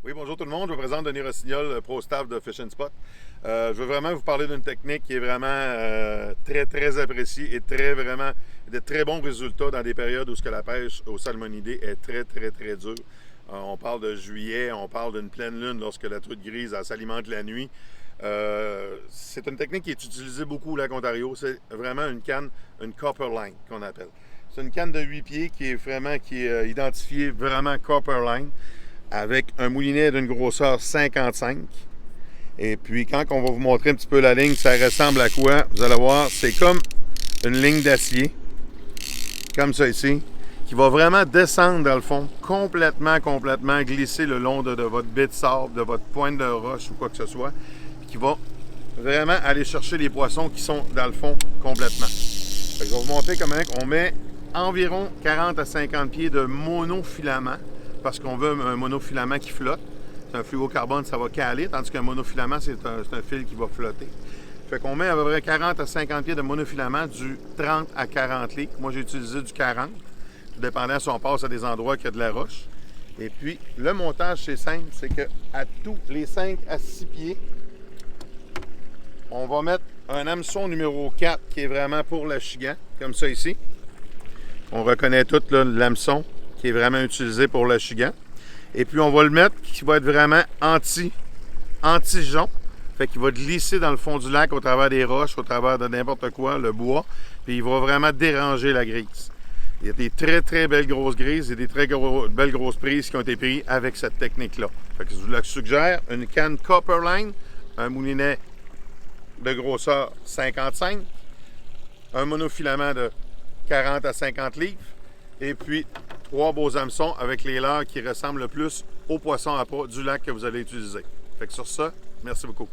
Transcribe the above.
Oui, bonjour tout le monde. Je me présente Denis Rossignol, pro staff de Fish and Spot. Je veux vraiment vous parler d'une technique qui est vraiment très appréciée et vraiment de très bons résultats dans des périodes où la pêche au salmonidés est très dure. On parle de juillet, on parle d'une pleine lune lorsque la truite grise elle s'alimente la nuit. C'est une technique qui est utilisée beaucoup au lac Ontario. C'est vraiment une canne, une copper line qu'on appelle. C'est une canne de 8 pieds qui est identifiée vraiment copper line, avec un moulinet d'une grosseur 55. Et puis quand on va vous montrer un petit peu la ligne, ça ressemble à quoi? Vous allez voir, c'est comme une ligne d'acier, comme ça ici, qui va vraiment descendre dans le fond, complètement glisser le long de votre baie de sable, de votre pointe de roche ou quoi que ce soit, puis qui va vraiment aller chercher les poissons qui sont dans le fond complètement. Je vais vous montrer comment on met environ 40 à 50 pieds de monofilament, parce qu'on veut un monofilament qui flotte. C'est un fluorocarbone, ça va caler, tandis qu'un monofilament, c'est un fil qui va flotter. Fait qu'on met à peu près 40 à 50 pieds de monofilament, du 30 à 40 litres. Moi, j'ai utilisé du 40, tout dépendant si on passe à des endroits qui a de la roche. Et puis, le montage, c'est simple, c'est qu'à tous les 5 à 6 pieds, on va mettre un hameçon numéro 4 qui est vraiment pour l'achigan, comme ça ici. On reconnaît tout l'hameçon qui est vraiment utilisé pour l'achigan. Et puis on va le mettre qui va être vraiment anti-jon. Fait qu'il va glisser dans le fond du lac au travers des roches, au travers de n'importe quoi, le bois. Puis il va vraiment déranger la grise. Il y a des très belles grosses grises et des belles grosses prises qui ont été prises avec cette technique-là. Fait que je vous la suggère, une canne copper line, un moulinet de grosseur 55, un monofilament de 40 à 50 livres, et puis 3 beaux hameçons avec les leurres qui ressemblent le plus aux poissons à pas du lac que vous allez utiliser. Fait que sur ça, merci beaucoup.